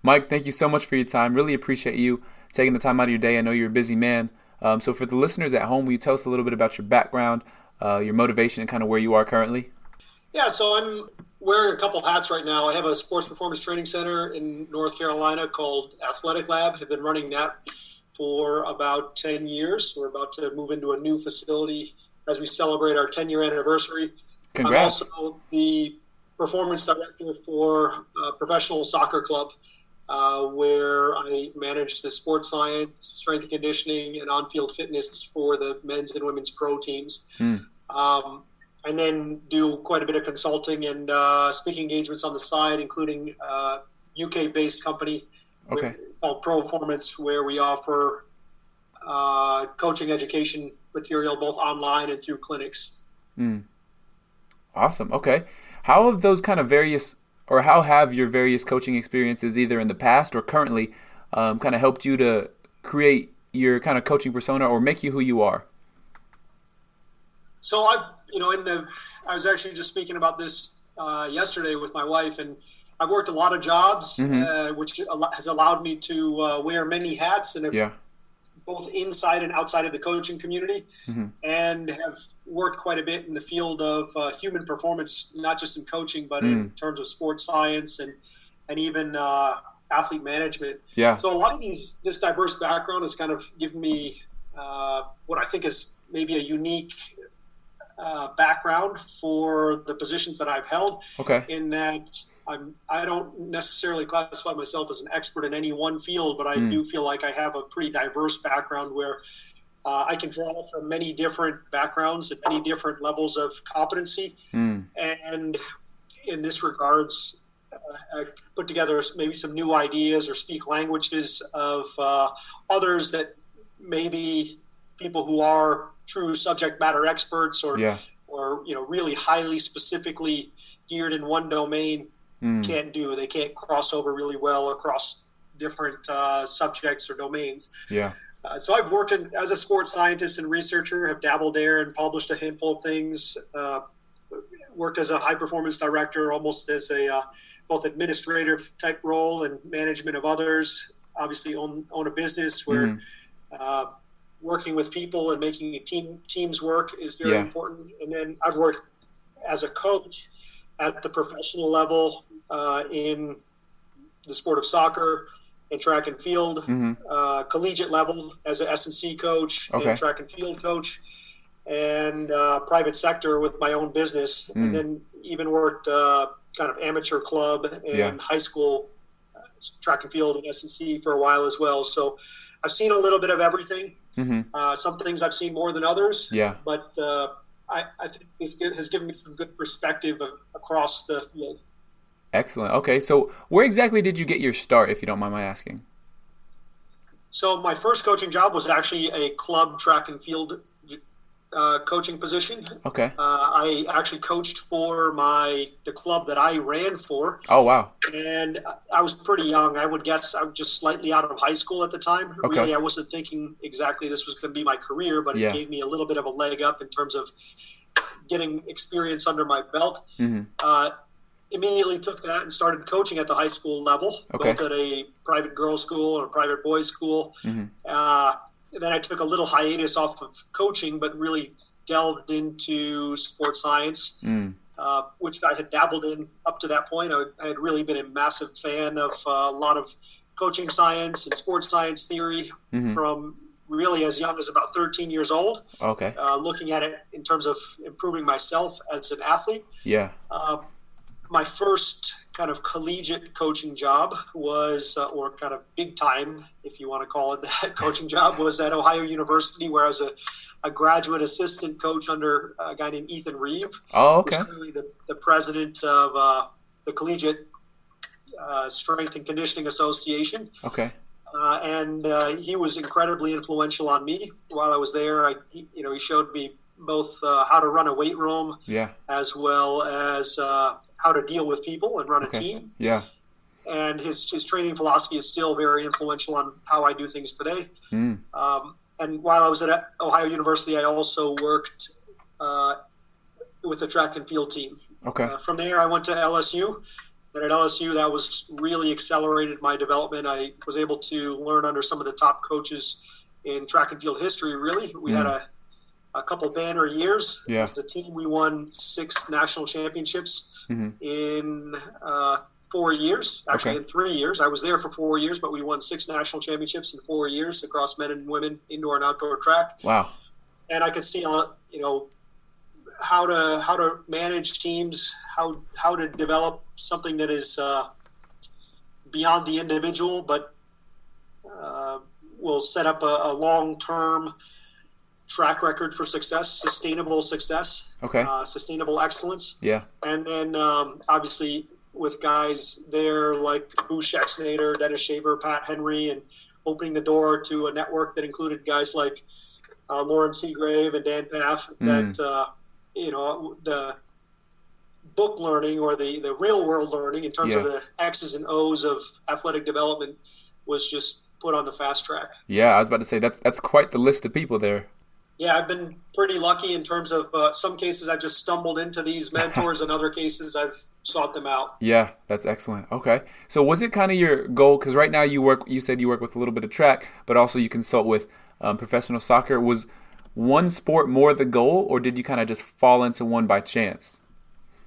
Mike, thank you so much for your time. Really appreciate you taking the time out of your day. I know you're a busy man. So for the listeners at home, will you tell us a little bit about your background, your motivation, and kind of where you are currently? Yeah, so I'm wearing a couple hats right now. I have a sports performance training center in North Carolina called Athletic Lab. I've been running that for about 10 years. We're about to move into a new facility as we celebrate our 10-year anniversary. I'm Congrats. also the performance director for a professional soccer club where I manage the sports science, strength and conditioning, and on-field fitness for the men's and women's pro teams. Hmm. Um, and then do quite a bit of consulting and speaking engagements on the side, including UK-based company Okay. called Performance, where we offer coaching education material both online and through clinics. Hmm. Awesome. Okay. How have those kind of various, or how have your various coaching experiences, either in the past or currently, kind of helped you to create your kind of coaching persona or make you who you are? So I was actually just speaking about this yesterday with my wife, and I've worked a lot of jobs, Mm-hmm. which has allowed me to wear many hats and have Yeah. both inside and outside of the coaching community, Mm-hmm. and have worked quite a bit in the field of human performance, not just in coaching, but in Mm. terms of sports science and even athlete management. Yeah. So a lot of this diverse background has kind of given me what I think is maybe a unique background for the positions that I've held, Okay. in that I don't necessarily classify myself as an expert in any one field, but I Mm. do feel like I have a pretty diverse background where I can draw from many different backgrounds and many different levels of competency. Mm. And in this regards, I put together maybe some new ideas or speak languages of others that maybe people who are true subject matter experts Yeah. or really highly specifically geared in one domain Mm. can't do. They can't cross over really well across different subjects or domains. Yeah. So I've worked as a sports scientist and researcher, have dabbled there and published a handful of things. Worked as a high performance director, almost as a both administrative type role and management of others. Obviously, own a business where Mm. uh, working with people and making teams work is very Yeah. important. And then I've worked as a coach at the professional level in the sport of soccer and track and field, Mm-hmm. collegiate level as an S&C coach and Okay. track and field coach, and private sector with my own business, and Mm. then even worked kind of amateur club Yeah. and high school track and field and S&C for a while as well. So I've seen a little bit of everything. Mm-hmm. Some things I've seen more than others, Yeah. but I think it has given me some good perspective across the field. Excellent. Okay. So where exactly did you get your start, if you don't mind my asking? So my first coaching job was actually a club track and field coaching position. Okay. I actually coached for the club that I ran for, Oh, wow. and I was pretty young. I would guess I was just slightly out of high school at the time. Okay. Really, I wasn't thinking exactly this was going to be my career, but it Yeah. gave me a little bit of a leg up in terms of getting experience under my belt. Mm-hmm. Immediately took that and started coaching at the high school level, Okay. both at a private girls' school and a private boys' school. Mm-hmm. Then I took a little hiatus off of coaching, but really delved into sports science, Mm. which I had dabbled in up to that point. I had really been a massive fan of a lot of coaching science and sports science theory Mm-hmm. from really as young as about 13 years old, Okay. looking at it in terms of improving myself as an athlete. Yeah. Uh, my first kind of collegiate coaching job was, or kind of big time, if you want to call it that, coaching job was at Ohio University, where I was a graduate assistant coach under a guy named Ethan Reeve, Oh, who's okay. currently the president of the Collegiate Strength and Conditioning Association. Okay. And he was incredibly influential on me while I was there. He showed me both how to run a weight room Yeah. as well as how to deal with people and run a Okay. team. Yeah. And his training philosophy is still very influential on how I do things today. Mm. And while I was at Ohio University, I also worked with the track and field team. Okay. From there, I went to LSU And at LSU, that was really accelerated my development. I was able to learn under some of the top coaches in track and field history, really. We had a couple banner years. Yeah. As a team, we won 6 national championships in 4 years, actually in 3 years. I was there for 4 years, but we won 6 national championships in 4 years across men and women, indoor and outdoor track. Wow. And I could see, how to manage teams, how to develop something that is beyond the individual, but will set up a long-term track record for success, sustainable success, sustainable excellence. Yeah. And then obviously with guys there like Boo Schexnayder, Dennis Shaver, Pat Henry, and opening the door to a network that included guys like Lauren Seagrave and Dan Paff, that the book learning or the real world learning in terms of the X's and O's of athletic development was just put on the fast track. Yeah, I was about to say that's quite the list of people there. Yeah, I've been pretty lucky in terms of some cases I've just stumbled into these mentors, and other cases I've sought them out. Yeah, that's excellent. Okay. So was it kind of your goal, because right now you said you work with a little bit of track, but also you consult with professional soccer. Was one sport more the goal, or did you kind of just fall into one by chance?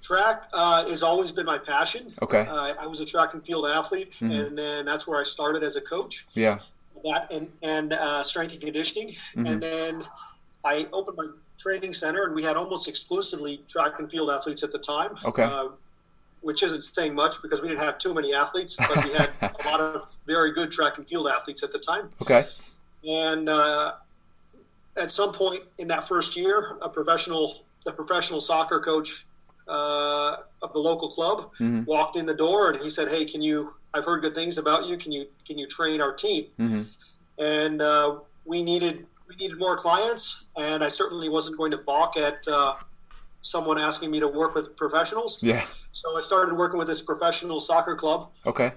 Track has always been my passion. Okay. I was a track and field athlete, and then that's where I started as a coach. Yeah. That and strength and conditioning, and then I opened my training center, and we had almost exclusively track and field athletes at the time. Okay. Which isn't saying much because we didn't have too many athletes, but we had a lot of very good track and field athletes at the time. Okay. And at some point in that first year, the professional soccer coach of the local club walked in the door, and he said, "Hey, I've heard good things about you. Can you train our team?" And we needed more clients, and I certainly wasn't going to balk at someone asking me to work with professionals. Yeah. So I started working with this professional soccer club. Okay.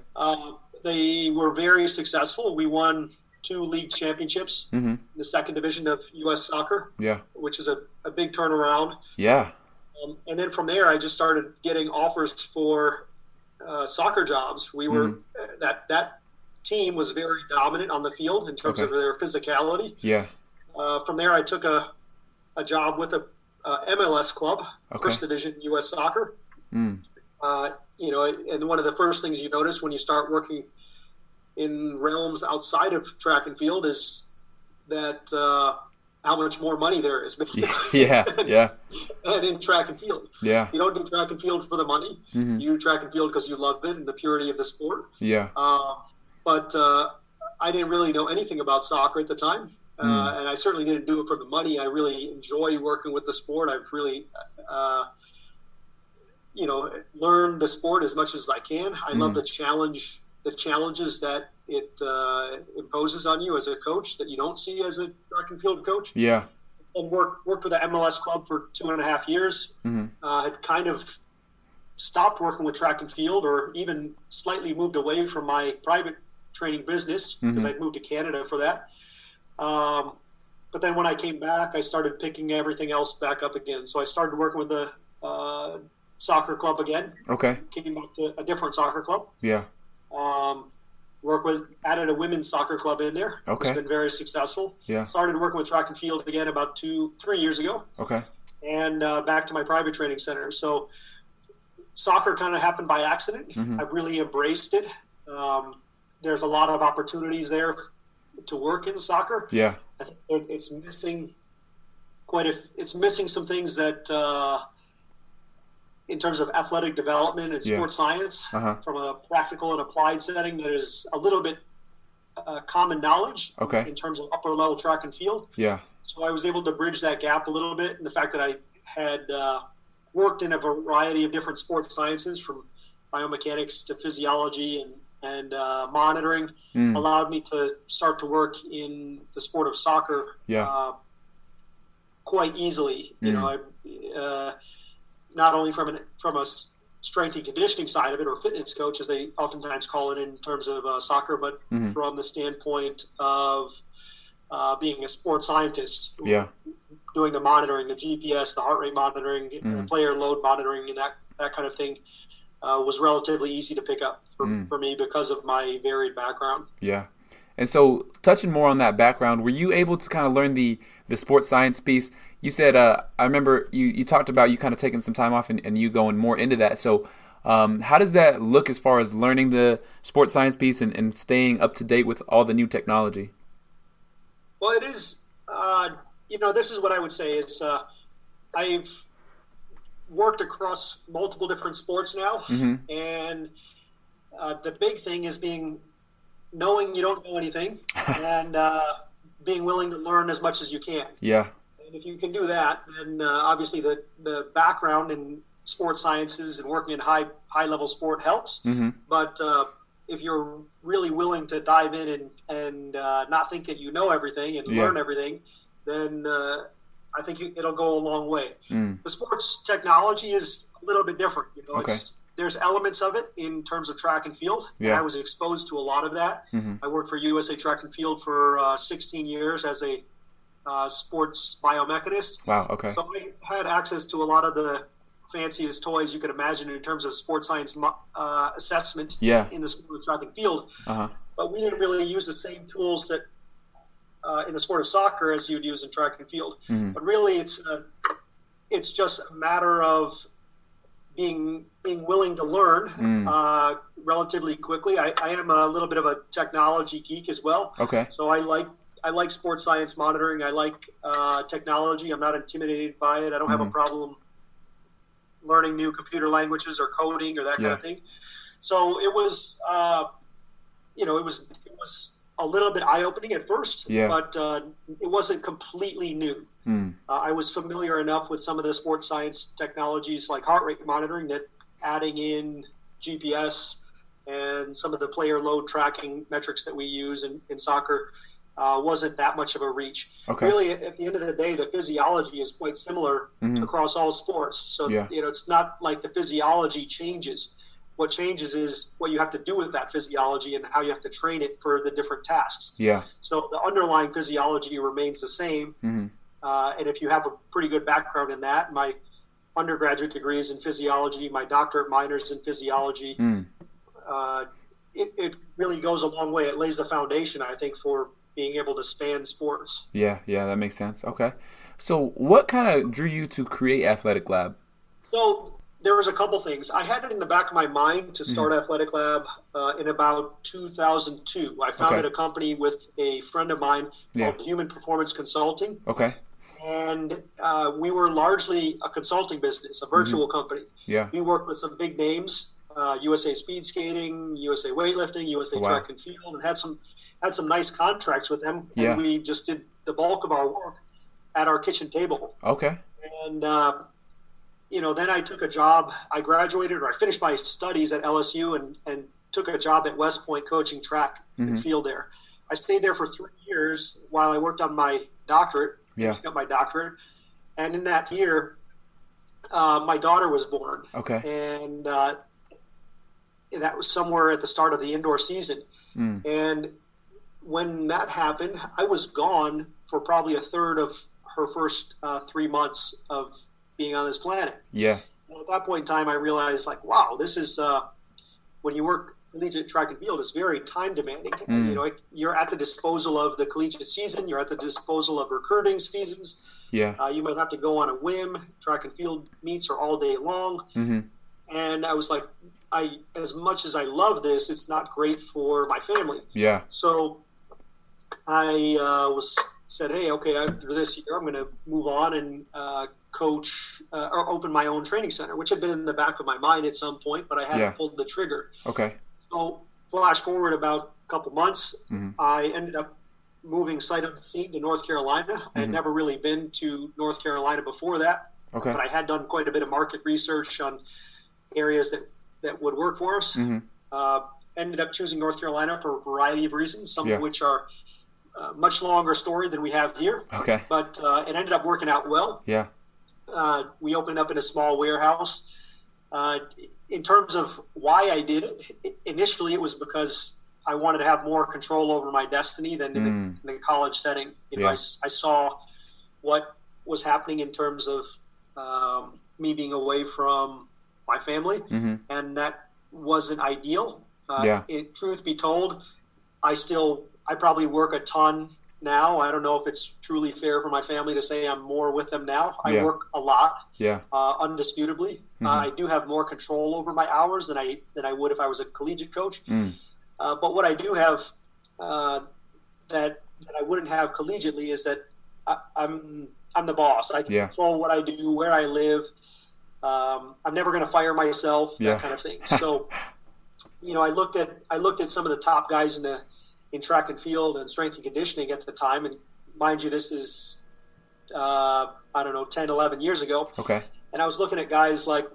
They were very successful. We won 2 league championships in the second division of U.S. soccer. Yeah. Which is a big turnaround. Yeah. And then from there, I just started getting offers for soccer jobs. We were that team was very dominant on the field in terms of their physicality. Yeah. From there, I took a job with a MLS club, first division U.S. soccer. And one of the first things you notice when you start working in realms outside of track and field is that how much more money there is, basically. Yeah. And in track and field. Yeah. You don't do track and field for the money. You do track and field because you love it and the purity of the sport. Yeah. But I didn't really know anything about soccer at the time. And I certainly didn't do it for the money. I really enjoy working with the sport. I've really, learned the sport as much as I can. I love the challenges that it imposes on you as a coach that you don't see as a track and field coach. Yeah. And worked with the MLS club for 2.5 years. Had kind of stopped working with track and field, or even slightly moved away from my private training business because I'd moved to Canada for that. But then when I came back, I started picking everything else back up again. So I started working with the soccer club again. Okay. Came back to a different soccer club. Yeah. Added a women's soccer club in there. Okay. It's been very successful. Yeah. Started working with track and field again about 2-3 years ago. Okay. And back to my private training center. So soccer kind of happened by accident. I've really embraced it. There's a lot of opportunities there to work in soccer. Yeah. I think it's missing some things that in terms of athletic development and sports science from a practical and applied setting that is a little bit common knowledge in terms of upper level track and field. Yeah. So I was able to bridge that gap a little bit. And the fact that I had worked in a variety of different sports sciences, from biomechanics to physiology and monitoring, allowed me to start to work in the sport of soccer quite easily. You know, not only from a strength and conditioning side of it, or fitness coach, as they oftentimes call it in terms of soccer, but from the standpoint of being a sports scientist, doing the monitoring, the GPS, the heart rate monitoring, player load monitoring, and that kind of thing. was relatively easy to pick up Mm. for me because of my varied background. Yeah. And so, touching more on that background, were you able to kind of learn the sports science piece? You said, I remember you talked about you kind of taking some time off and you going more into that. So, how does that look as far as learning the sports science piece and staying up to date with all the new technology? Well, it is. This is what I would say is I've worked across multiple different sports now, Mm-hmm. and the big thing is knowing you don't know anything and being willing to learn as much as you can. Yeah. And if you can do that, then obviously the background in sports sciences and working in high level sport helps. Mm-hmm. But if you're really willing to dive in and not think that you know everything and Yeah. learn everything, then I think it'll go a long way. Mm. The sports technology is a little bit different. Okay. There's elements of it in terms of track and field, and Yeah. I was exposed to a lot of that. Mm-hmm. I worked for USA Track and Field for 16 years as a sports biomechanist. Wow. Okay. So I had access to a lot of the fanciest toys you could imagine in terms of sports science assessment Yeah. in the sport of track and field. Uh-huh. But we didn't really use the same tools that in the sport of soccer as you'd use in track and field. Mm-hmm. But really, it's just a matter of being willing to learn relatively quickly. I am a little bit of a technology geek as well. Okay. So I like sports science monitoring. I like technology. I'm not intimidated by it. I don't have a problem learning new computer languages or coding or that kind of thing. So it was, it was a little bit eye-opening at first, but it wasn't completely new. I was familiar enough with some of the sports science technologies like heart rate monitoring that adding in GPS and some of the player load tracking metrics that we use in soccer wasn't that much of a reach. Okay. Really, at the end of the day, the physiology is quite similar across all sports. So, it's not like the physiology changes. What changes is what you have to do with that physiology and how you have to train it for the different tasks. Yeah. So the underlying physiology remains the same. Mm-hmm. And if you have a pretty good background in that, my undergraduate degree is in physiology, my doctorate minor's in physiology. It really goes a long way. It lays the foundation, I think, for being able to span sports. Yeah, that makes sense. Okay. So what kind of drew you to create Athletic Lab? So there was a couple things. I had it in the back of my mind to start Athletic Lab in about 2002. I founded a company with a friend of mine called Human Performance Consulting. Okay. And we were largely a consulting business, a virtual company. Yeah. We worked with some big names, USA Speed Skating, USA Weightlifting, USA Track and Field, and had some nice contracts with them. Yeah. And we just did the bulk of our work at our kitchen table. Okay. And, then I took a job. I graduated or I finished my studies at LSU and took a job at West Point coaching track and field there. I stayed there for 3 years while I worked on my doctorate. Yeah. Got my doctorate. And in that year, my daughter was born. Okay. And that was somewhere at the start of the indoor season. And when that happened, I was gone for probably a third of her first 3 months of being on this planet. Yeah. And at that point in time, I realized, like, wow, this is when you work collegiate track and field, it's very time demanding. And, you're at the disposal of the collegiate season. You're at the disposal of recruiting seasons. Yeah. You might have to go on a whim. Track and field meets are all day long. And I was like, as much as I love this, it's not great for my family. Yeah. So I said, hey, okay, after this year, I'm going to move on and coach or open my own training center, which had been in the back of my mind at some point, but I hadn't pulled the trigger. Okay. So flash forward about a couple months, I ended up moving sight unseen to North Carolina. I had never really been to North Carolina before that, but I had done quite a bit of market research on areas that would work for us. Ended up choosing North Carolina for a variety of reasons, some of which are much longer story than we have here. Okay. But it ended up working out well. Yeah. We opened up in a small warehouse. In terms of why I did it, initially it was because I wanted to have more control over my destiny than in the college setting. I saw what was happening in terms of me being away from my family, Mm-hmm. and that wasn't ideal. Yeah. Truth be told, I probably work a ton now. I don't know if it's truly fair for my family to say I'm more with them now. I Yeah. work a lot, Yeah. undisputably. I do have more control over my hours than I would if I was a collegiate coach. Mm. But what I do have that I wouldn't have collegiately is that I'm the boss. I Yeah. control what I do, where I live. I'm never going to fire myself, Yeah. that kind of thing. So, I looked at some of the top guys in track and field and strength and conditioning at the time, and mind you, this is I don't know, 10, 11 years ago. Okay. And I was looking at guys like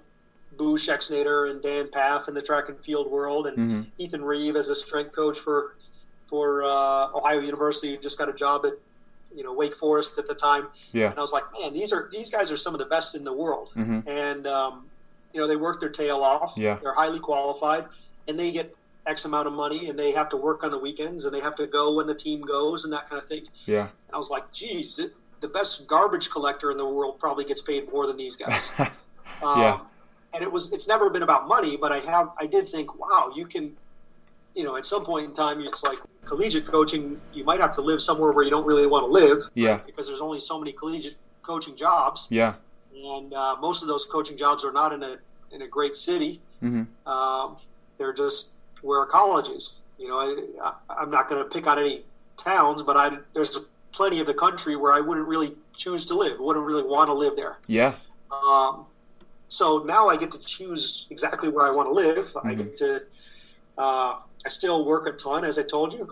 Boo Schexnayder and Dan Paff in the track and field world, and Mm-hmm. Ethan Reeve as a strength coach for Ohio University, who just got a job at Wake Forest at the time. Yeah. And I was like, man, these guys are some of the best in the world. Mm-hmm. And they work their tail off. Yeah. They're highly qualified, and they get X amount of money, and they have to work on the weekends, and they have to go when the team goes, and that kind of thing. Yeah. And I was like, geez, the best garbage collector in the world probably gets paid more than these guys. Yeah. And it's never been about money, but I did think, wow, you can, at some point in time, it's like collegiate coaching, you might have to live somewhere where you don't really want to live. Yeah. Right? Because there's only so many collegiate coaching jobs. Yeah. And most of those coaching jobs are not in a great city. Mm-hmm. They're just where a college is. I'm not going to pick on any towns, but there's plenty of the country where I wouldn't really choose to live. Wouldn't really want to live there. Yeah. So now I get to choose exactly where I want to live. Mm-hmm. I get to. I still work a ton, as I told you.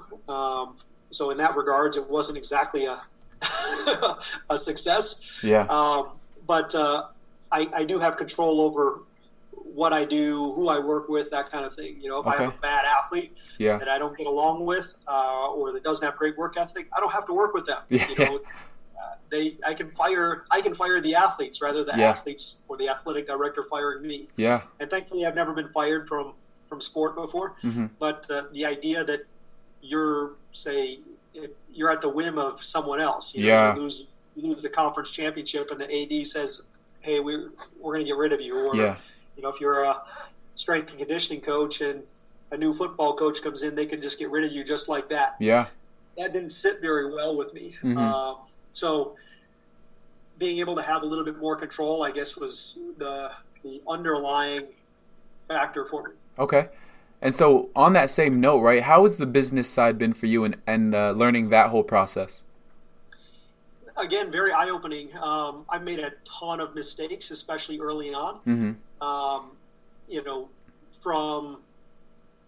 So in that regards, it wasn't exactly a a success. Yeah. But I do have control over what I do, who I work with, that kind of thing. If I have a bad athlete that I don't get along with, or that doesn't have great work ethic, I don't have to work with them. Yeah. I can fire the athletes rather than athletes or the athletic director firing me. Yeah. And thankfully, I've never been fired from sport before. Mm-hmm. But the idea that you're at the whim of someone else. You lose the conference championship, and the AD says, "Hey, we're going to get rid of you." Or if you're a strength and conditioning coach and a new football coach comes in, they can just get rid of you just like that. Yeah. That didn't sit very well with me. Mm-hmm. So being able to have a little bit more control, I guess, was the underlying factor for me. Okay. And so on that same note, right, how has the business side been for you and learning that whole process? Again, very eye-opening. I made a ton of mistakes, especially early on. Mm-hmm.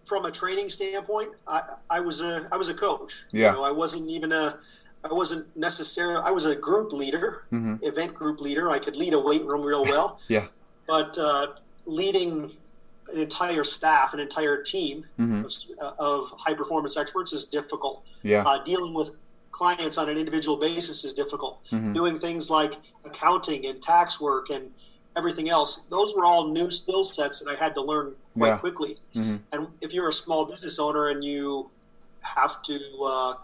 From a training standpoint, I was a coach. Yeah. I wasn't necessarily. I was a group leader, mm-hmm. event group leader. I could lead a weight room real well. Yeah. But leading an entire staff, an entire team mm-hmm. of high performance experts is difficult. Yeah. Dealing with clients on an individual basis is difficult. Mm-hmm. Doing things like accounting and tax work and everything else, those were all new skill sets that I had to learn quite quickly. Mm-hmm. And if you're a small business owner and you have to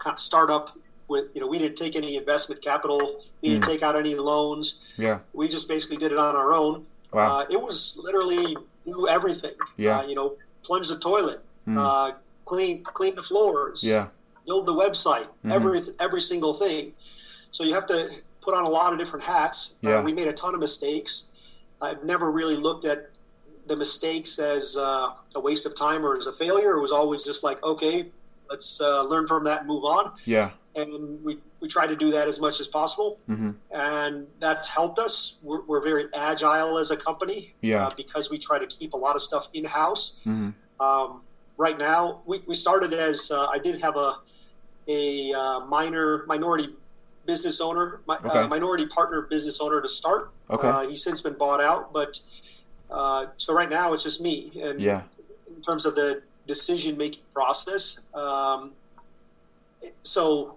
kind of start up with, we didn't take any investment capital, we didn't take out any loans. Yeah. We just basically did it on our own. Wow. It was literally do everything. Yeah. Plunge the toilet, clean the floors. Yeah. Build the website, mm-hmm. every single thing. So you have to put on a lot of different hats. Yeah. We made a ton of mistakes. I've never really looked at the mistakes as a waste of time or as a failure. It was always just like, okay, let's learn from that and move on. Yeah. And we try to do that as much as possible. Mm-hmm. And that's helped us. We're very agile as a company because we try to keep a lot of stuff in-house. Mm-hmm. Right now, we started as I did have a minority business owner, minority partner business owner to start. Okay. He's since been bought out, but so right now it's just me. And in terms of the decision-making process, so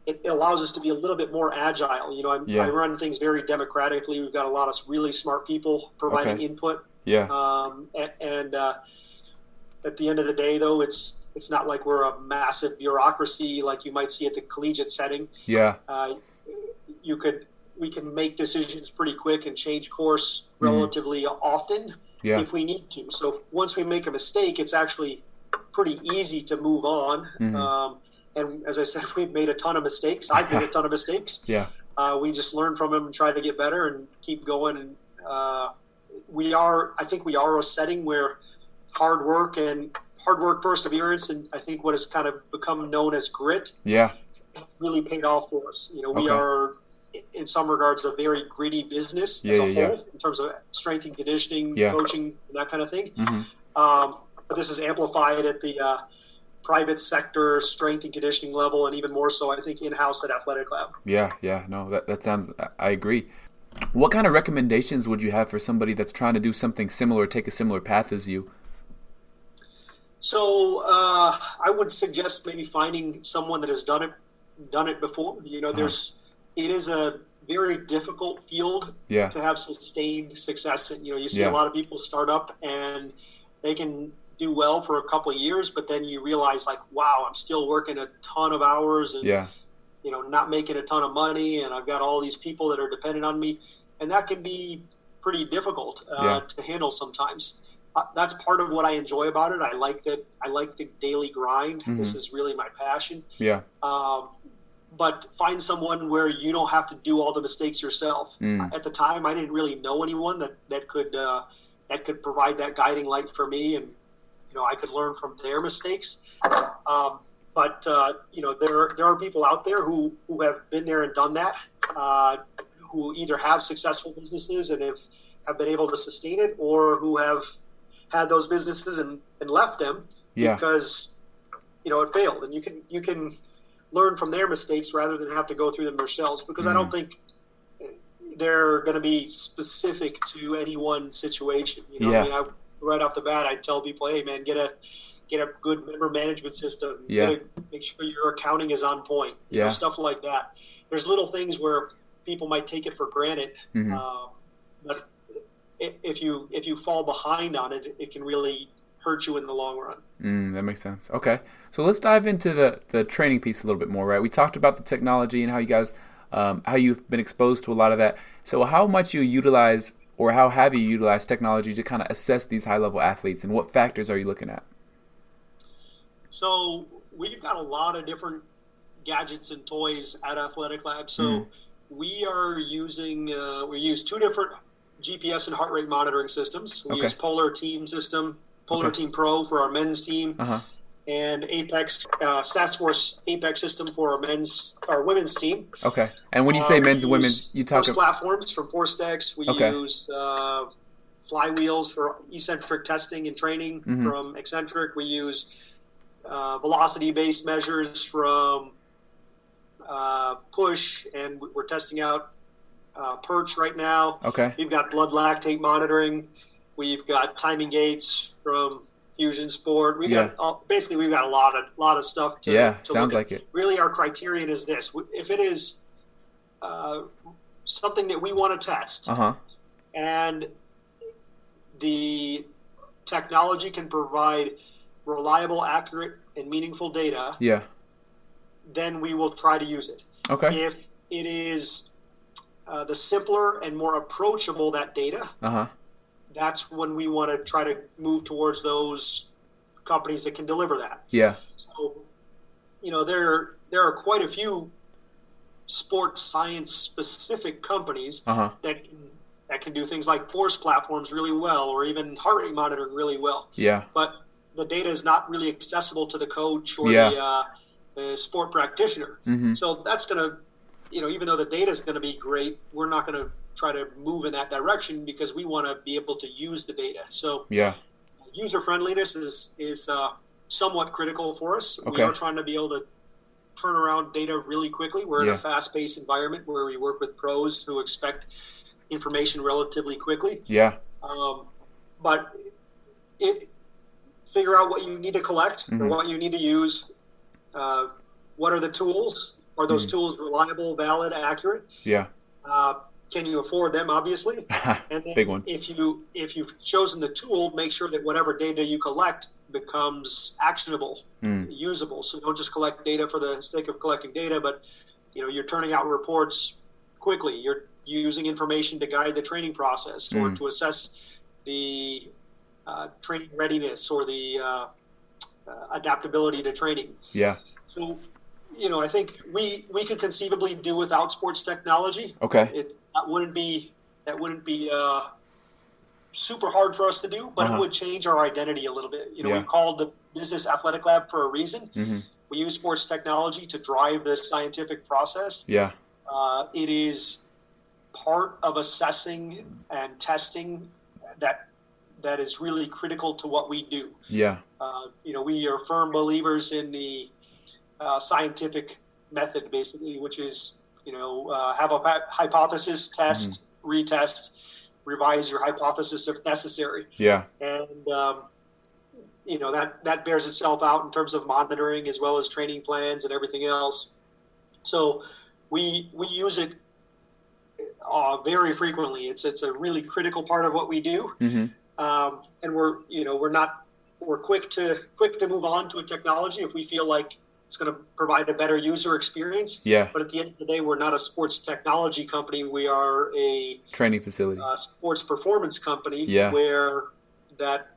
it allows us to be a little bit more agile. I run things very democratically. We've got a lot of really smart people providing input. Yeah. And at the end of the day, though, it's not like we're a massive bureaucracy like you might see at the collegiate setting. Yeah. We can make decisions pretty quick and change course relatively often. Yeah. if we need to. So once we make a mistake, it's actually pretty easy to move on. Mm-hmm. And as I said, we've made a ton of mistakes. I've made a ton of mistakes. Yeah. We just learn from them and try to get better and keep going. And I think we are a setting where hard work, perseverance, and I think what has kind of become known as grit Yeah. really paid off for us. You know, we Okay. are in some regards a very gritty business Yeah, as a yeah, whole in terms of strength and conditioning, Yeah. coaching, and that kind of thing. Mm-hmm. But this is amplified at the private sector strength and conditioning level, and even more so, I think, in-house at Athletic Lab. Yeah, yeah, no, that sounds, I agree. What kind of recommendations would you have for somebody that's trying to do something similar, take a similar path as you? So I would suggest maybe finding someone that has done it before. You know, it is a very difficult field Yeah. to have sustained success in. You know, you see Yeah. a lot of people start up and they can do well for a couple of years, but then you realize, like, wow, I'm still working a ton of hours and, Yeah. you know, not making a ton of money, and I've got all these people that are dependent on me, and that can be pretty difficult Yeah. to handle sometimes. That's part of what I enjoy about it. I like the daily grind. Mm-hmm. This is really my passion. Yeah. But find someone where you don't have to do all the mistakes yourself. At the time, I didn't really know anyone that could provide that guiding light for me, and you know, I could learn from their mistakes. But you know, there are people out there who have been there and done that, who either have successful businesses and have been able to sustain it, or who have had those businesses and left them Yeah. because, you know, it failed. And you can learn from their mistakes rather than have to go through them yourselves, because I don't think they're going to be specific to any one situation. You know, Yeah. I mean, right off the bat, I tell people, hey man, get a good member management system. Yeah. Make sure your accounting is on point. You Yeah. know, stuff like that. There's little things where people might take it for granted, Mm-hmm. but if you fall behind on it, it can really hurt you in the long run. That makes sense. Okay, so let's dive into the training piece a little bit more, right? We talked about the technology and how you guys, how you've been exposed to a lot of that. So how much you utilize, or how have you utilized technology to kind of assess these high-level athletes, and what factors are you looking at? So we've got a lot of different gadgets and toys at Athletic Lab. So we are using, we use two different GPS and heart rate monitoring systems. We use Polar Team Pro for our men's team, and Apex, StatsForce Apex system for our women's team. Okay. And when you say men's and women's, you talk those platforms from ForceDex. We use flywheels for eccentric testing and training from Eccentric. We use velocity-based measures from Push, and we're testing out Perch right now. Okay. We've got blood lactate monitoring. We've got timing gates from Fusion Sport. We've got a lot of stuff to sounds look like at. it. Really, our criterion is this: if it is something that we want to test, and the technology can provide reliable, accurate, and meaningful data, then we will try to use it. Okay. If it is the simpler and more approachable that data, that's when we want to try to move towards those companies that can deliver that. Yeah. So, you know, there are quite a few sports science specific companies that can do things like force platforms really well, or even heart rate monitoring really well. Yeah. But the data is not really accessible to the coach or the sport practitioner. So that's going to, you know, even though the data is going to be great, we're not going to try to move in that direction because we want to be able to use the data. So user friendliness is somewhat critical for us. We are trying to be able to turn around data really quickly. We're in a fast-paced environment where we work with pros who expect information relatively quickly. But figure out what you need to collect or what you need to use. What are the tools? Are those tools reliable, valid, accurate? Can you afford them? Obviously. And then big one. If you've chosen the tool, make sure that whatever data you collect becomes actionable, usable. So don't just collect data for the sake of collecting data, but you know, you're turning out reports quickly. You're using information to guide the training process or to assess the training readiness or the adaptability to training. Yeah. So, I think we could conceivably do without sports technology. Okay. That wouldn't be super hard for us to do, but it would change our identity a little bit. Yeah. We called the Business Athletic Lab for a reason. Mm-hmm. We use sports technology to drive this scientific process. Yeah. It is part of assessing and testing that is really critical to what we do. Yeah. We are firm believers in the scientific method, basically, which is, have a hypothesis, test, retest, revise your hypothesis if necessary. Yeah. And, that bears itself out in terms of monitoring as well as training plans and everything else. So we use it very frequently. It's a really critical part of what we do. Mm-hmm. And we're quick to move on to a technology if we feel like it's going to provide a better user experience. Yeah. But at the end of the day, we're not a sports technology company. We are a training facility, sports performance company. Yeah. Where that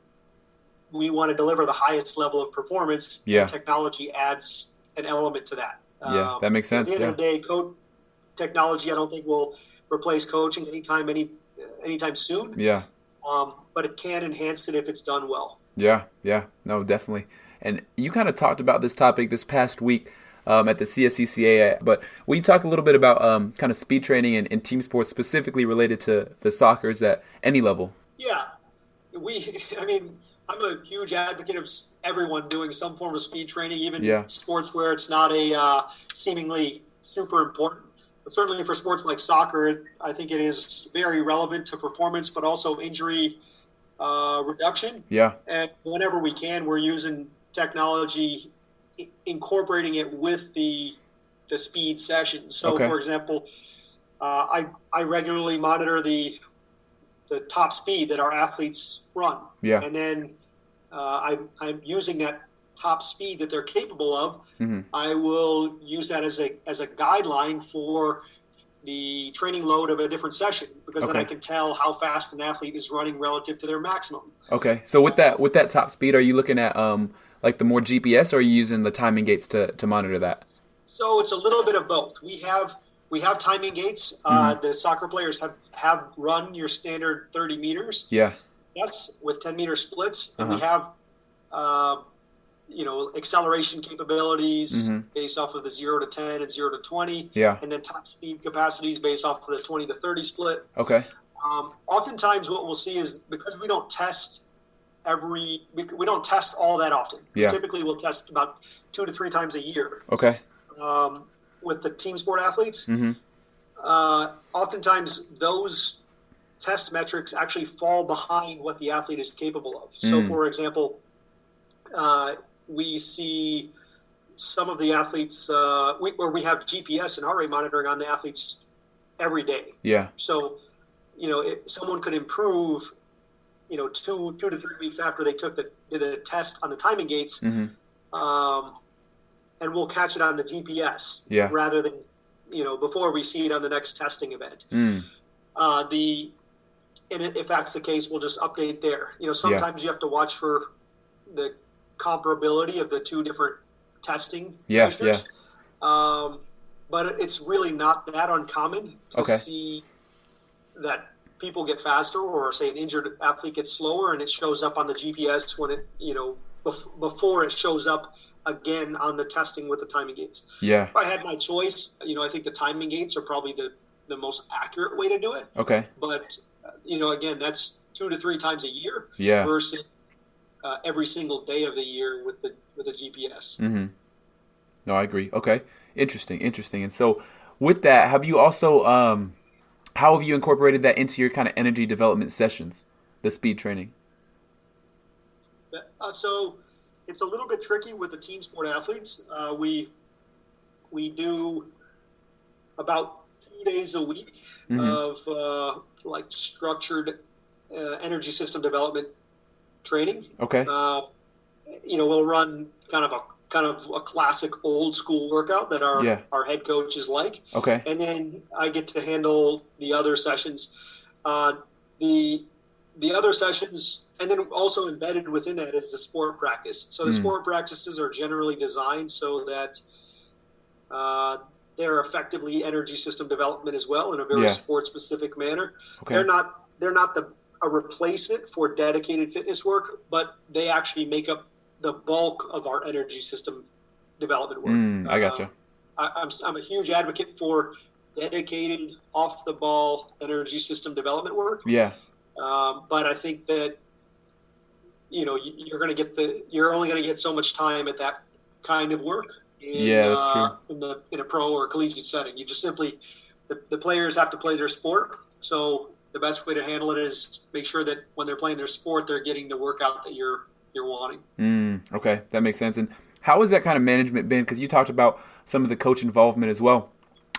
we want to deliver the highest level of performance. Yeah. And technology adds an element to that. Yeah, that makes sense. At the end of the day, technology, I don't think will replace coaching anytime soon. Yeah. But it can enhance it if it's done well. Yeah, no, definitely. And you kind of talked about this topic this past week at the CSCCA, but will you talk a little bit about kind of speed training and team sports specifically related to the Soccers at any level? Yeah, I'm a huge advocate of everyone doing some form of speed training, even sports where it's not a seemingly super important. But certainly for sports like soccer, I think it is very relevant to performance, but also injury reduction. Yeah. And whenever we can, we're using technology, incorporating it with the speed sessions. So, for example, I regularly monitor the top speed that our athletes run. Yeah. And then I'm using that top speed that they're capable of. Mm-hmm. I will use that as a guideline for the training load of a different session, because then I can tell how fast an athlete is running relative to their maximum. Okay. So with that top speed, are you looking at like the more GPS, or are you using the timing gates to monitor that? So it's a little bit of both. We have timing gates. Mm-hmm. The soccer players have run your standard 30 meters. Yeah. That's with 10-meter splits. And we have acceleration capabilities based off of the 0 to 10 and 0 to 20. Yeah. And then top speed capacities based off of the 20 to 30 split. Okay. Oftentimes what we'll see is, because we don't test we don't test all that often. Yeah. Typically we'll test about 2 to 3 times a year. Okay. With the team sport athletes. Mm-hmm. Oftentimes those test metrics actually fall behind what the athlete is capable of. So for example, we see some of the athletes where we have GPS and heart rate monitoring on the athletes every day. Yeah. So, someone could improve, 2 to 3 weeks after they did a test on the timing gates, and we'll catch it on the GPS rather than, before we see it on the next testing event. And if that's the case, we'll just update there. Sometimes you have to watch for the comparability of the two different testing measures. But it's really not that uncommon to see that people get faster, or say an injured athlete gets slower, and it shows up on the GPS when it, before it shows up again on the testing with the timing gates. Yeah. If I had my choice, I think the timing gates are probably the most accurate way to do it. Okay. But, again, that's 2 to 3 times a year versus every single day of the year with the GPS. Mm-hmm. No, I agree. Okay. Interesting. And so with that, have you also, how have you incorporated that into your kind of energy development sessions, the speed training? So it's a little bit tricky with the team sport athletes. We do about 2 days a week of structured energy system development training. Okay. We'll run kind of a classic old school workout that our head coaches like. Okay. And then I get to handle the other sessions. The the other sessions, and then also embedded within that is the sport practice. So the sport practices are generally designed so that they're effectively energy system development as well in a very Yeah. sport specific manner. Okay. They're not a replacement for dedicated fitness work, but they actually make up the bulk of our energy system development work. I gotcha. I'm a huge advocate for dedicated off the ball energy system development work. Yeah. But I think that you're only going to get so much time at that kind of work Yeah, that's true. in a pro or collegiate setting. You just simply the players have to play their sport. So the best way to handle it is make sure that when they're playing their sport, they're getting the workout that you're wanting. Okay, that makes sense. And how has that kind of management been? Because you talked about some of the coach involvement as well.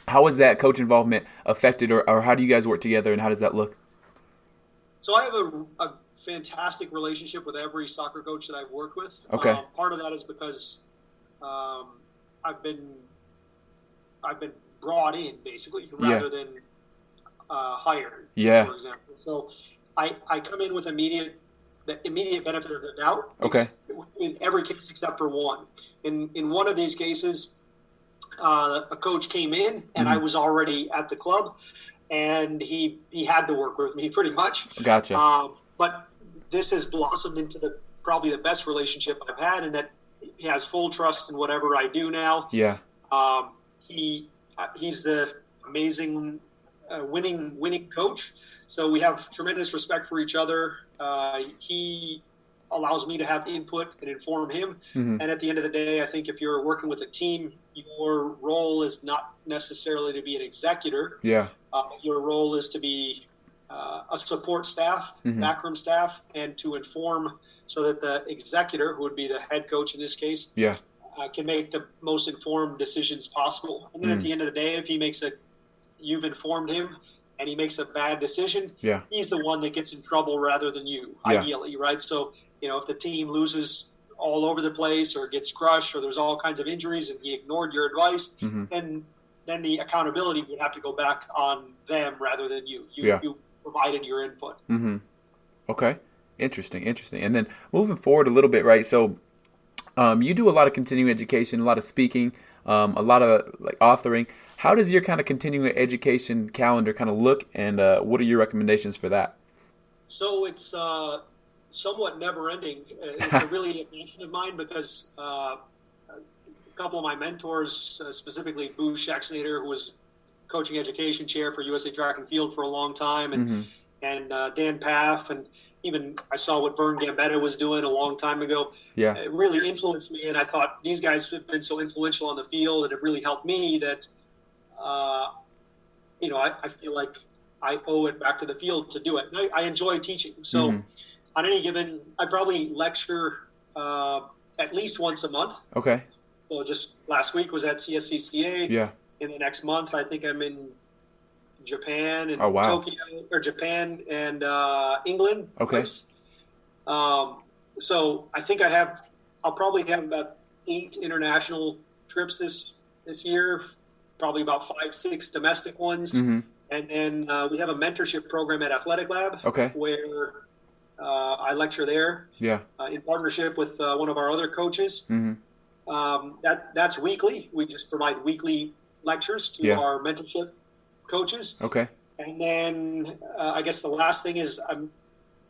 How has that coach involvement affected, or how do you guys work together, and how does that look? So I have a fantastic relationship with every soccer coach that I've worked with. Okay. Part of that is because I've been brought in basically rather than hired. Yeah. For example, so I come in with the immediate benefit of the doubt. Okay. In every case except for one. In one of these cases, a coach came in and I was already at the club, and he had to work with me pretty much. Gotcha. But this has blossomed into probably the best relationship I've had, in that he has full trust in whatever I do now. Yeah. He's the amazing winning coach. So we have tremendous respect for each other. He allows me to have input and inform him. And at the end of the day, I think if you're working with a team, your role is not necessarily to be an executor. Yeah. Your role is to be a support staff, backroom staff, and to inform so that the executor, who would be the head coach in this case, Yeah. Can make the most informed decisions possible. And then at the end of the day, if you've informed him and he makes a bad decision, Yeah. he's the one that gets in trouble rather than you, ideally, right? So, if the team loses all over the place or gets crushed or there's all kinds of injuries and he ignored your advice, then the accountability would have to go back on them rather than you. You provided your input. Okay. Interesting. And then moving forward a little bit, right? So you do a lot of continuing education, a lot of speaking, a lot of like authoring. How does your kind of continuing education calendar kind of look, and what are your recommendations for that? So it's somewhat never-ending. It's a really passion of mine because a couple of my mentors, specifically Boo Shaxnader, who was coaching education chair for USA Track and Field for a long time, and Dan Paff, and even I saw what Vern Gambetta was doing a long time ago. Yeah. It really influenced me, and I thought these guys have been so influential on the field, and it really helped me that, I feel like I owe it back to the field to do it. And I enjoy teaching. So on any given, I probably lecture at least once a month. Okay. So just last week was at CSCCA. Yeah. In the next month, I think I'm in Japan and Tokyo, or Japan and England. Okay. So I think I'll probably have about 8 international trips this year, probably about 5-6 domestic ones. And then we have a mentorship program at Athletic Lab, where I lecture there. Yeah. In partnership with one of our other coaches. That's weekly. We just provide weekly lectures to our mentorship coaches. Okay. And then I guess the last thing is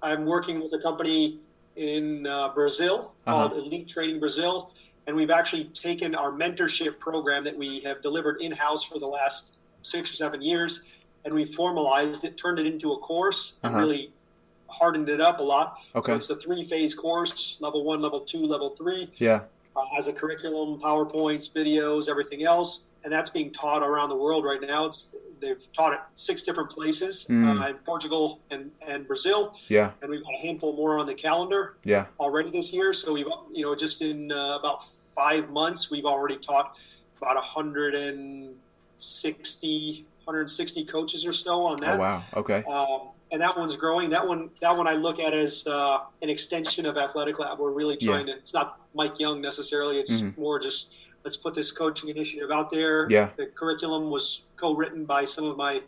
I'm working with a company in Brazil called Elite Training Brazil, and we've actually taken our mentorship program that we have delivered in-house for the last 6 or 7 years, and we formalized it, turned it into a course, and really hardened it up a lot. Okay. So it's a 3-phase course: level 1, level 2, level 3. Yeah. Has a curriculum, PowerPoints, videos, everything else, and that's being taught around the world right now. They've taught it 6 different places in Portugal and Brazil. Yeah. And we've got a handful more on the calendar already this year. So we've, just in about 5 months, we've already taught about 160 coaches or so on that. Oh, wow. Okay. And that one's growing. That one I look at as an extension of Athletic Lab. We're really trying to. It's not Mike Young necessarily. It's more just, let's put this coaching initiative out there. Yeah. The curriculum was co-written by some of my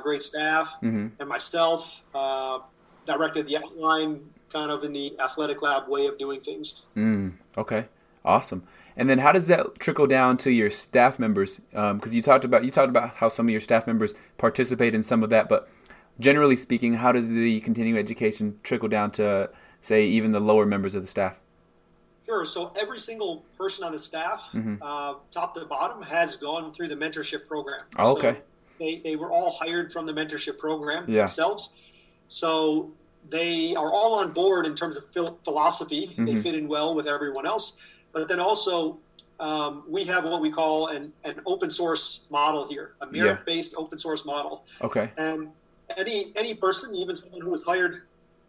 great staff and myself. directed the outline kind of in the athletic lab way of doing things. Okay, awesome. And then how does that trickle down to your staff members? Because you talked about how some of your staff members participate in some of that, but generally speaking, how does the continuing education trickle down to, say, even the lower members of the staff? Sure. So every single person on the staff, top to bottom, has gone through the mentorship program. Oh, okay. So they were all hired from the mentorship program Yeah. themselves. So they are all on board in terms of philosophy. They fit in well with everyone else. But then also, we have what we call an open source model here, a merit-based open source model. Okay. And any person, even someone who was hired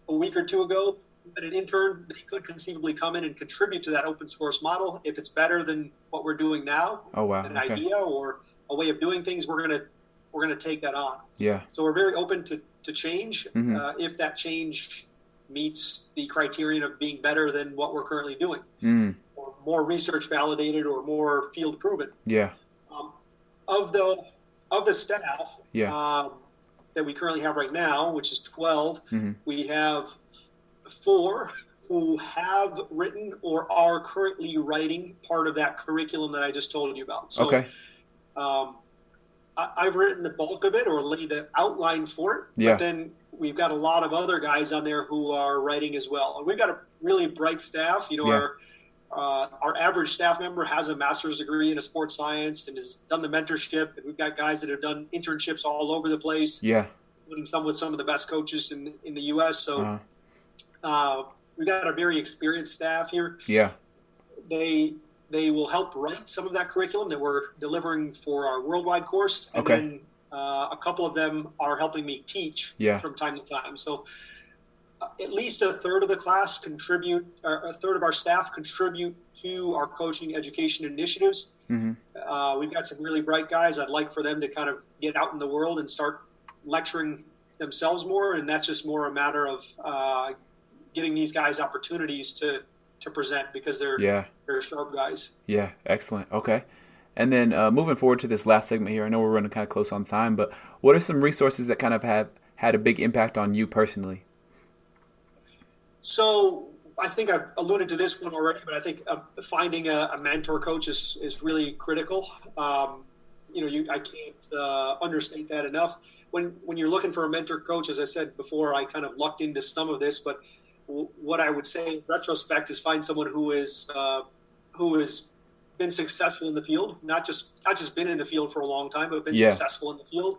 a week or two ago, an intern, they could conceivably come in and contribute to that open source model. If it's better than what we're doing now, Oh, wow. an Okay. idea or a way of doing things, we're gonna take that on. Yeah. So we're very open to change if that change meets the criterion of being better than what we're currently doing, or more research validated or more field proven. Yeah. Of the staff Yeah. that we currently have right now, which is 12, Mm-hmm. we have 4 who have written or are currently writing part of that curriculum that I just told you about. So Okay. I've written the bulk of it or laid the outline for it, Yeah. but then we've got a lot of other guys on there who are writing as well. And we've got a really bright staff. You know, Yeah. our average staff member has a master's degree in sports science and has done the mentorship. And we've got guys that have done internships all over the place, Yeah. including some with some of the best coaches in the U.S. So we've got a very experienced staff here. Yeah. They will help write some of that curriculum that we're delivering for our worldwide course. And Okay. then a couple of them are helping me teach from time to time. So at least a third of the class contribute, or a third of our staff contribute to our coaching education initiatives. We've got some really bright guys. I'd like for them to kind of get out in the world and start lecturing themselves more. And that's just more a matter of getting these guys opportunities to present because they're sharp guys. Yeah, excellent. Okay. And then moving forward to this last segment here, I know we're running kind of close on time, but what are some resources that kind of have had a big impact on you personally? So I think I've alluded to this one already, but I think finding a mentor coach is really critical. I can't understate that enough. When you're looking for a mentor coach, as I said before, I kind of lucked into some of this, but what I would say in retrospect is find someone who has been successful in the field, not just been in the field for a long time, but been successful in the field,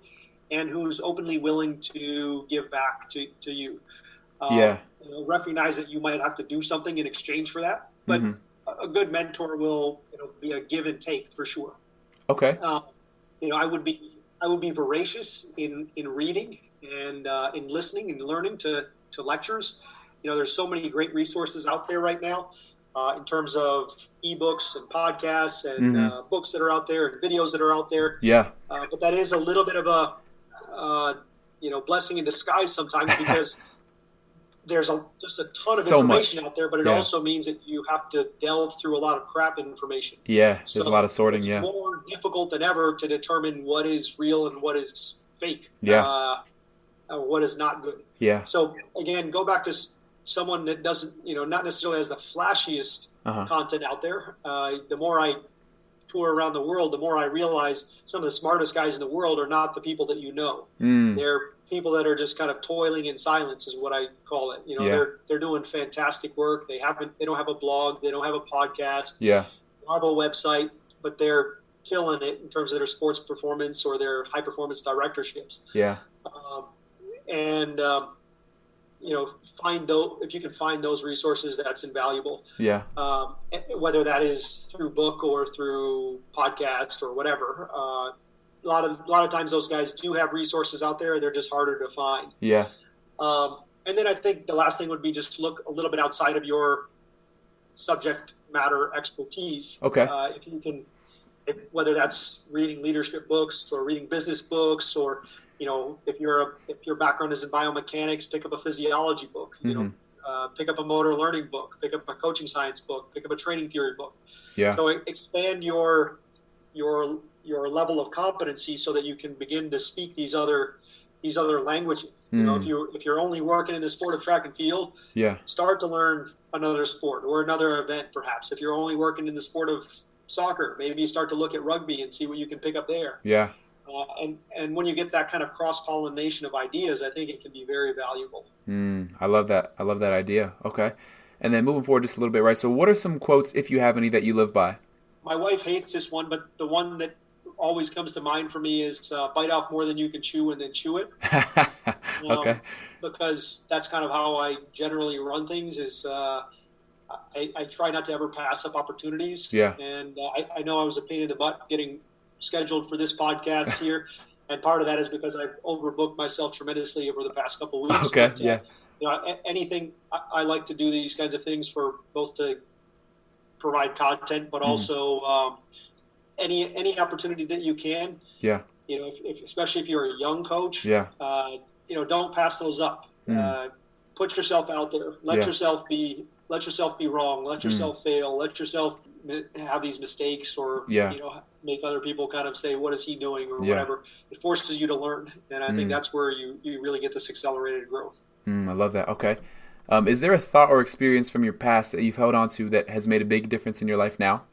and who's openly willing to give back to you. Recognize that you might have to do something in exchange for that, but a good mentor will be a give and take for sure. Okay. I would be voracious in reading and in listening and learning to lectures. There's so many great resources out there right now in terms of ebooks and podcasts and books that are out there and videos that are out there. Yeah. But that is a little bit of a blessing in disguise sometimes because there's just a ton of information out there, but it also means that you have to delve through a lot of crap information. Yeah, there's a lot of sorting. It's more difficult than ever to determine what is real and what is fake. Or what is not good. Yeah. So again, go back to someone that doesn't, not necessarily has the flashiest content out there. The more I tour around the world, the more I realize some of the smartest guys in the world are not the people that you know. They're people that are just kind of toiling in silence is what I call it. They're doing fantastic work. They don't have a blog. They don't have a podcast. They don't have a website, but they're killing it in terms of their sports performance or their high performance directorships. If you can find those resources, that's invaluable. Whether that is through book or through podcast or whatever. A lot of times those guys do have resources out there. They're just harder to find. And then I think the last thing would be just look a little bit outside of your subject matter expertise. If you can, whether that's reading leadership books or reading business books, or if your background is in biomechanics, pick up a physiology book. Pick up a motor learning book. Pick up a coaching science book. Pick up a training theory book. So expand your level of competency so that you can begin to speak these other these other languages. You know, if you're only working in the sport of track and field, Yeah. start to learn another sport or another event, perhaps. If you're only working in the sport of soccer, maybe you start to look at rugby and see what you can pick up there. Yeah. And when you get that kind of cross-pollination of ideas, I think it can be very valuable. I love that. I love that idea. Okay. And then moving forward just a little bit, right? So what are some quotes, if you have any, that you live by? My wife hates this one, but the one that always comes to mind for me is bite off more than you can chew and then chew it. Okay. Because that's kind of how I generally run things is I try not to ever pass up opportunities. Yeah. And I know I was a pain in the butt getting scheduled for this podcast here. And part of that is because I've overbooked myself tremendously over the past couple of weeks. Okay. But, Yeah. You know, anything I like to do these kinds of things for both to provide content, but also any opportunity that you can. Yeah. You know, especially if you're a young coach. Yeah. You know, don't pass those up. Put yourself out there. Let yourself be wrong. Let yourself fail. Let yourself have these mistakes, or you know, make other people kind of say, "What is he doing?" or whatever. It forces you to learn, and I think that's where you really get this accelerated growth. I love that. Okay. Is there a thought or experience from your past that you've held on to that has made a big difference in your life now?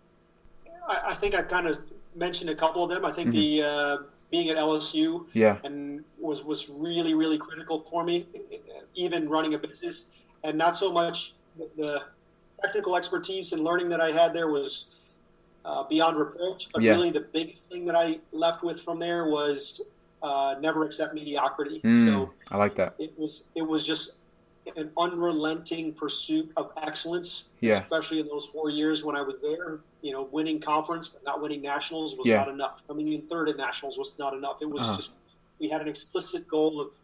I think I kind of mentioned a couple of them. I think the being at LSU and was really, really critical for me, even running a business, and not so much the technical expertise and learning that I had there was beyond reproach, but really the biggest thing that I left with from there was never accept mediocrity. So I like that. It was just an unrelenting pursuit of excellence, especially in those 4 years when I was there. You know, winning conference but not winning nationals was not enough. Coming in third at nationals was not enough. It was just, we had an explicit goal of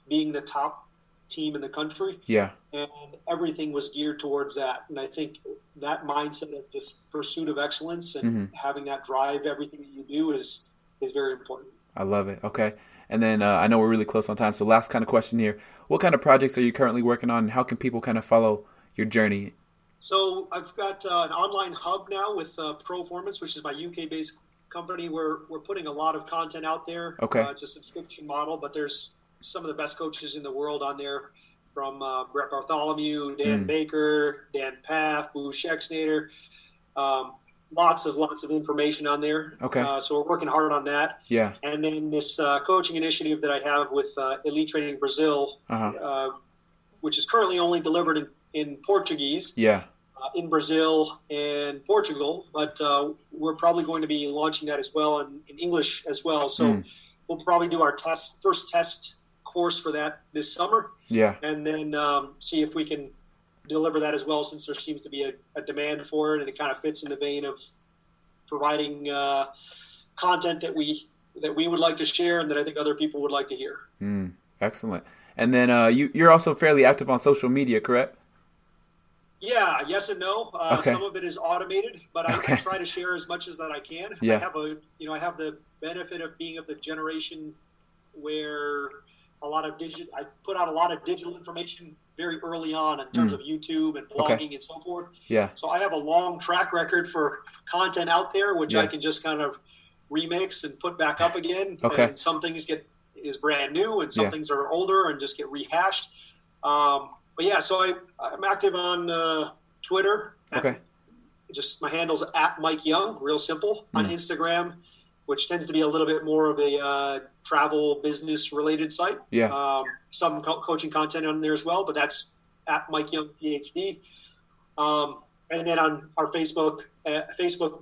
being the top team in the country. Yeah. And everything was geared towards that. And I think that mindset of just pursuit of excellence and having that drive everything that you do is very important. I love it. Okay. And then I know we're really close on time, so last kind of question here. What kind of projects are you currently working on, and how can people kind of follow your journey? So I've got an online hub now with Proformance, which is my UK-based company. We're putting a lot of content out there. Okay. It's a subscription model, but there's some of the best coaches in the world on there, from Brett Bartholomew, Dan Baker, Dan Path, Boo Schexnader. Lots of information on there. Okay. So we're working hard on that. Yeah. And then this coaching initiative that I have with Elite Training Brazil, which is currently only delivered in Portuguese. Yeah. In Brazil and Portugal, but we're probably going to be launching that as well in English as well. So we'll probably do our first test course for that this summer. Yeah. And then see if we can deliver that as well, since there seems to be a demand for it, and it kind of fits in the vein of providing content that we would like to share and that I think other people would like to hear. Excellent. And then you're also fairly active on social media, correct? Yeah, yes and no. Some of it is automated, but I try to share as much as that I can. Yeah. I have the benefit of being of the generation where I put out a lot of digital information very early on in terms of YouTube and blogging and so forth. Yeah. So I have a long track record for content out there, which I can just kind of remix and put back up again. Okay. And some things is brand new, and some things are older and just get rehashed. But yeah, so I'm active on Twitter. Okay. Just my handle's at Mike Young, real simple. On Instagram, which tends to be a little bit more of a travel business related site. Yeah. Some coaching content on there as well, but that's at Mike Young PhD. And then on our Facebook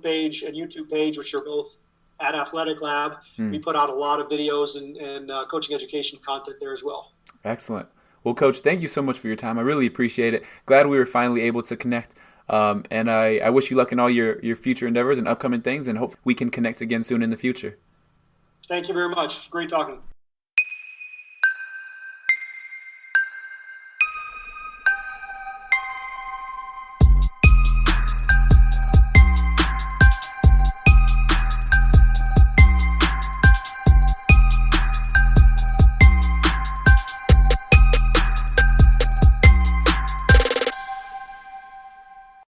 page and YouTube page, which are both at Athletic Lab, we put out a lot of videos and coaching education content there as well. Excellent. Well, Coach, thank you so much for your time. I really appreciate it. Glad we were finally able to connect. And I wish you luck in all your future endeavors and upcoming things, and hope we can connect again soon in the future. Thank you very much. Great talking.